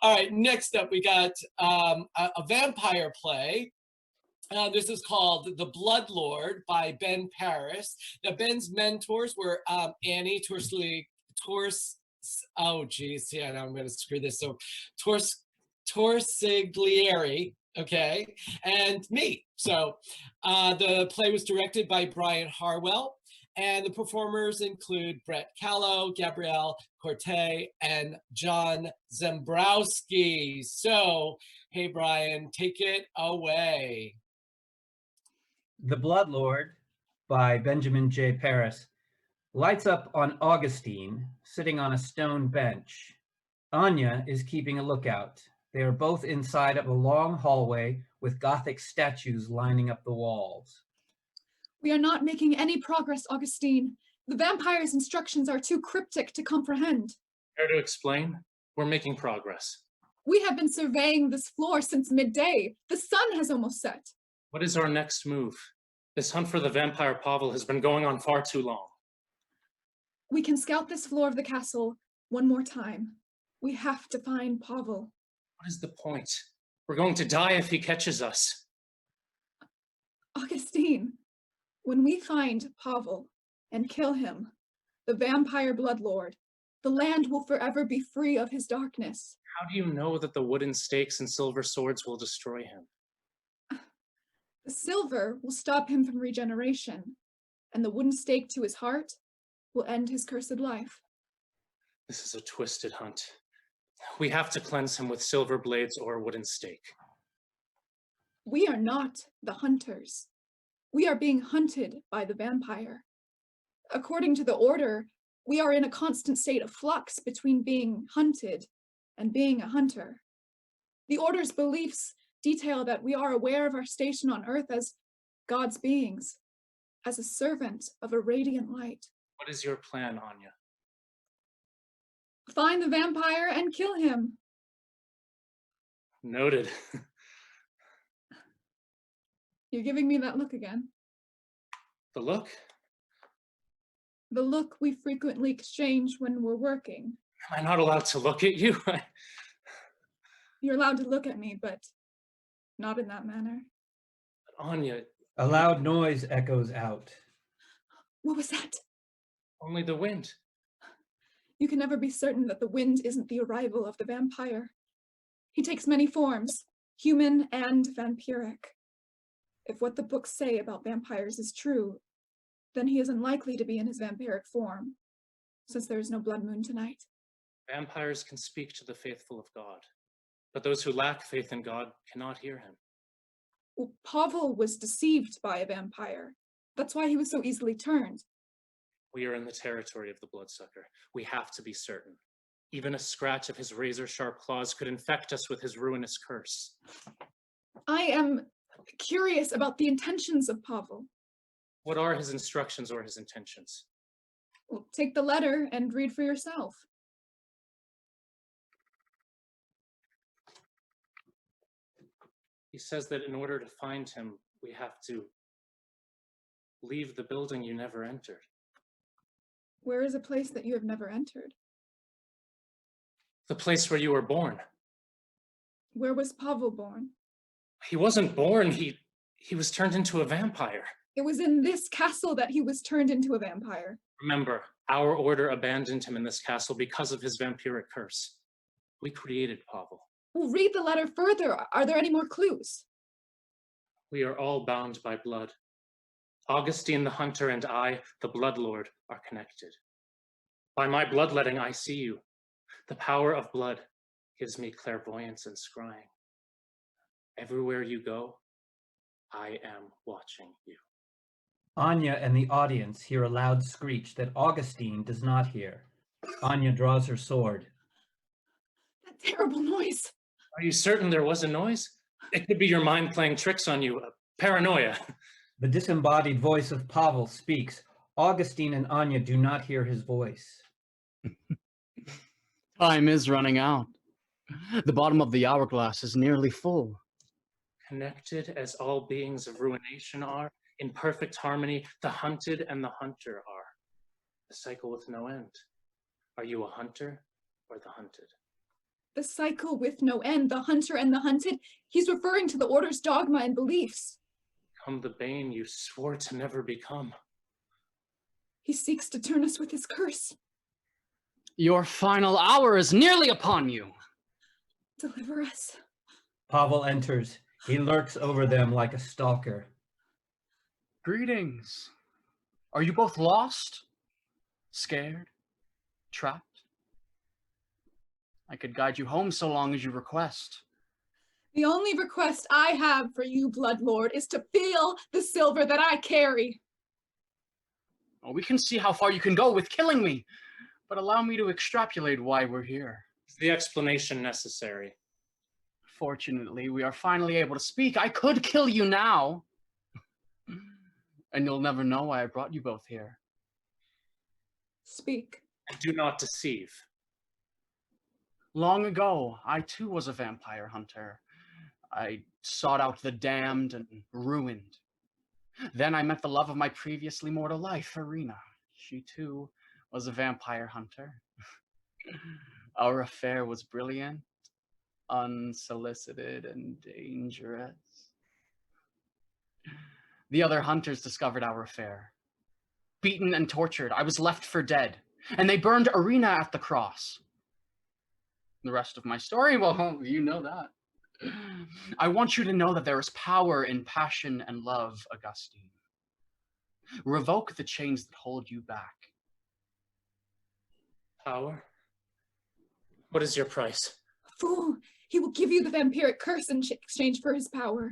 All right, next up we got a vampire play. This is called The Blood Lord by Ben Paris. Now, Ben's mentors were Annie oh geez, yeah, now I'm going to screw this. So Torsiglieri, okay, and me. So the play was directed by Brian Harwell, and the performers include Brett Callow, Gabrielle Corte, and John Zembrowski. So, hey, Brian, take it away. The Blood Lord by Benjamin J. Paris lights up on Augustine sitting on a stone bench. Anya is keeping a lookout. They are both inside of a long hallway with Gothic statues lining up the walls. We are not making any progress, Augustine. The vampire's instructions are too cryptic to comprehend. Care to explain? We're making progress. We have been surveying this floor since midday. The sun has almost set. What is our next move? This hunt for the vampire Pavel has been going on far too long. We can scout this floor of the castle one more time. We have to find Pavel. What is the point? We're going to die if he catches us. Augustine, when we find Pavel and kill him, the vampire bloodlord, the land will forever be free of his darkness. How do you know that the wooden stakes and silver swords will destroy him? The silver will stop him from regeneration, and the wooden stake to his heart will end his cursed life. This is a twisted hunt. We have to cleanse him with silver blades or a wooden stake. We are not the hunters. We are being hunted by the vampire. According to the order, we are in a constant state of flux between being hunted and being a hunter. The order's beliefs detail that we are aware of our station on earth as God's beings, as a servant of a radiant light. What is your plan, Anya? Find the vampire and kill him. Noted. You're giving me that look again. The look? The look we frequently exchange when we're working. Am I not allowed to look at you? You're allowed to look at me, but not in that manner. Anya. A loud noise echoes out. What was that? Only the wind. You can never be certain that the wind isn't the arrival of the vampire. He takes many forms, human and vampiric. If what the books say about vampires is true, then he is unlikely to be in his vampiric form, since there is no blood moon tonight. Vampires can speak to the faithful of God, but those who lack faith in God cannot hear him. Well, Pavel was deceived by a vampire. That's why he was so easily turned. We are in the territory of the bloodsucker. We have to be certain. Even a scratch of his razor-sharp claws could infect us with his ruinous curse. I am curious about the intentions of Pavel. What are his instructions or his intentions? Well, take the letter and read for yourself. He says that in order to find him, we have to leave the building you never entered. Where is a place that you have never entered? The place where you were born. Where was Pavel born? He wasn't born, he was turned into a vampire. It was in this castle that he was turned into a vampire. Remember, our order abandoned him in this castle because of his vampiric curse. We created Pavel. Well, read the letter further. Are there any more clues? We are all bound by blood. Augustine the Hunter and I, the Blood Lord, are connected. By my bloodletting, I see you. The power of blood gives me clairvoyance and scrying. Everywhere you go, I am watching you. Anya and the audience hear a loud screech that Augustine does not hear. Anya draws her sword. That terrible noise. Are you certain there was a noise? It could be your mind playing tricks on you. Paranoia. The disembodied voice of Pavel speaks. Augustine and Anya do not hear his voice. Time is running out. The bottom of the hourglass is nearly full. Connected as all beings of ruination are, in perfect harmony, the hunted and the hunter are. A cycle with no end. Are you a hunter or the hunted? The cycle with no end, the hunter and the hunted. He's referring to the order's dogma and beliefs. Become the bane you swore to never become. He seeks to turn us with his curse. Your final hour is nearly upon you. Deliver us. Pavel enters. He lurks over them like a stalker. Greetings. Are you both lost? Scared? Trapped? I could guide you home so long as you request. The only request I have for you, Blood Lord, is to feel the silver that I carry. Well, we can see how far you can go with killing me, but allow me to extrapolate why we're here. Is the explanation necessary? Fortunately, we are finally able to speak. I could kill you now. And you'll never know why I brought you both here. Speak. And do not deceive. Long ago, I too was a vampire hunter. I sought out the damned and ruined. Then I met the love of my previously mortal life, Irina. She too was a vampire hunter. Our affair was brilliant, unsolicited, and dangerous. The other hunters discovered our affair. Beaten and tortured, I was left for dead, and they burned Irina at the cross. The rest of my story, well, you know that. I want you to know that there is power in passion and love, Augustine. Revoke the chains that hold you back. Power? What is your price? Fool, he will give you the vampiric curse in exchange for his power.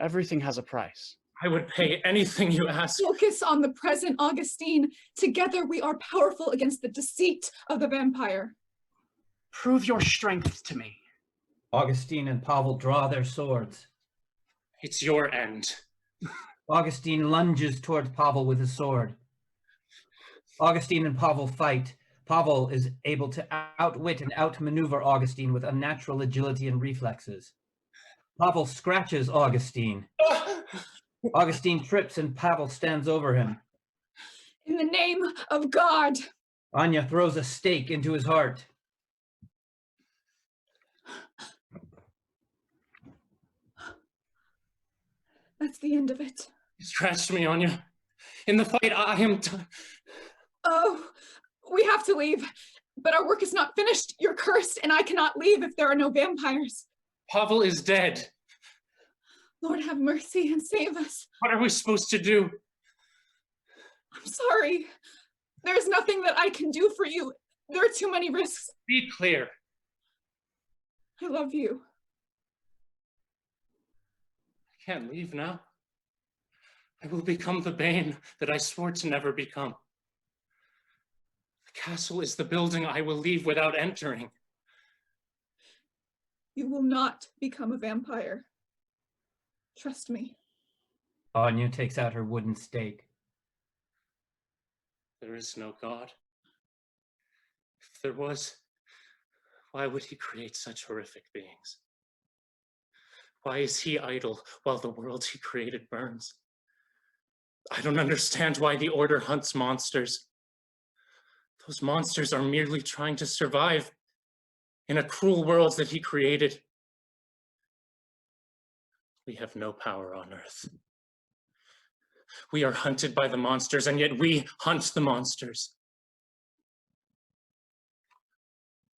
Everything has a price. I would pay anything you ask. Focus on the present, Augustine. Together we are powerful against the deceit of the vampire. Prove your strength to me. Augustine and Pavel draw their swords. It's your end. Augustine lunges towards Pavel with his sword. Augustine and Pavel fight. Pavel is able to outwit and outmaneuver Augustine with unnatural agility and reflexes. Pavel scratches Augustine. Augustine trips and Pavel stands over him. In the name of God. Anya throws a stake into his heart. That's the end of it. You scratched me, Anya. In the fight, I am... Oh, we have to leave. But our work is not finished. You're cursed, and I cannot leave if there are no vampires. Pavel is dead. Lord, have mercy and save us. What are we supposed to do? I'm sorry. There's nothing that I can do for you. There are too many risks. Be clear. I love you. I can't leave now. I will become the bane that I swore to never become. The castle is the building I will leave without entering. You will not become a vampire. Trust me. Anya takes out her wooden stake. There is no God. If there was, why would he create such horrific beings? Why is he idle while the world he created burns? I don't understand why the Order hunts monsters. Those monsters are merely trying to survive in a cruel world that he created. We have no power on Earth. We are hunted by the monsters, and yet we hunt the monsters.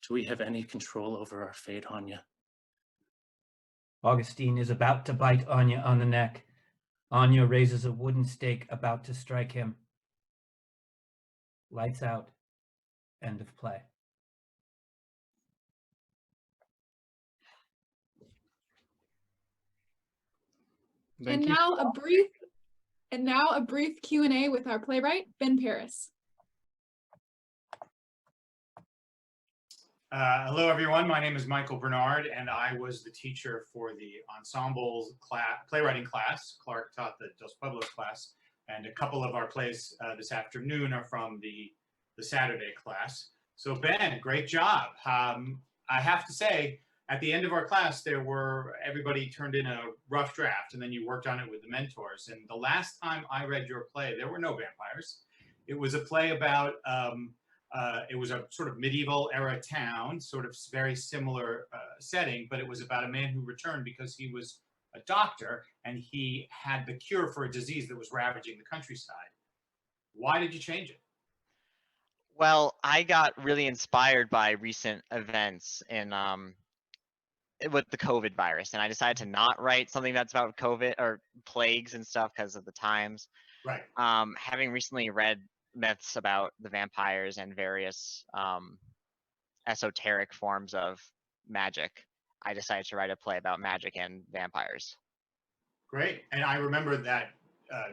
Do we have any control over our fate, Anya? Augustine is about to bite Anya on the neck. Anya raises a wooden stake, about to strike him. Lights out. End of play. Thank And you. now a brief Q&A with our playwright, Ben Paris. Hello, everyone. My name is Michael Bernard, and I was the teacher for the Ensemble playwriting class. Clark taught the Dos Pueblos class, and a couple of our plays this afternoon are from the Saturday class. So Ben, great job. I have to say, at the end of our class, everybody turned in a rough draft, and then you worked on it with the mentors. And the last time I read your play, there were no vampires. It was a play about It was a sort of medieval era town, sort of very similar setting, but it was about a man who returned because he was a doctor and he had the cure for a disease that was ravaging the countryside. Why did you change it? Well, I got really inspired by recent events in with the COVID virus, and I decided to not write something that's about COVID or plagues and stuff because of the times. Right. Having recently read myths about the vampires and various esoteric forms of magic, I decided to write a play about magic and vampires. Great. And I remember that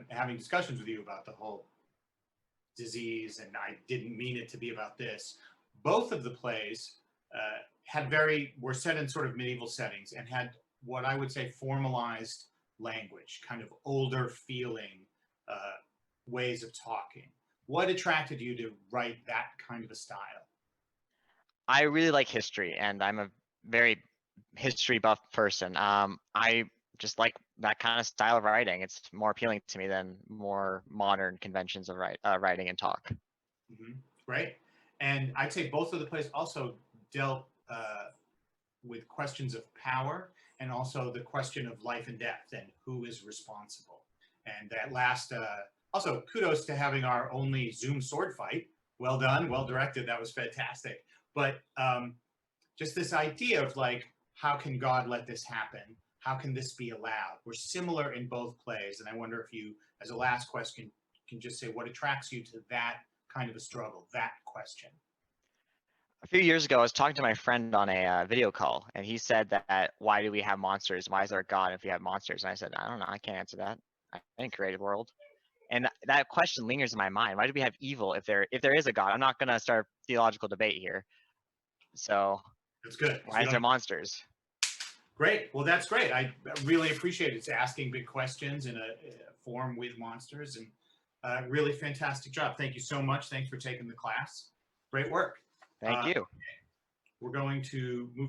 having discussions with you about the whole disease, and I didn't mean it to be about this. Both of the plays were set in sort of medieval settings and had what I would say formalized language, kind of older feeling ways of talking. What attracted you to write that kind of a style? I really like history, and I'm a very history buff person. I just like that kind of style of writing. It's more appealing to me than more modern conventions of writing and talk. Mm-hmm. Great. And I'd say both of the plays also dealt with questions of power and also the question of life and death and who is responsible. And that last, also kudos to having our only Zoom sword fight. Well done, well directed. That was fantastic. But just this idea of like, how can God let this happen? How can this be allowed? We're similar in both plays. And I wonder if you, as a last question, can just say what attracts you to that kind of a struggle, that question. A few years ago, I was talking to my friend on a video call, and he said that, why do we have monsters? Why is there a God if we have monsters? And I said, I don't know, I can't answer that. I didn't create a world. And that question lingers in my mind. Why do we have evil if there is a God? I'm not going to start a theological debate here. So that's good. Why is there monsters? Great. Well, that's great. I really appreciate it. It's asking big questions in a forum with monsters, and really fantastic job. Thank you so much. Thanks for taking the class. Great work. Thank you. We're going to move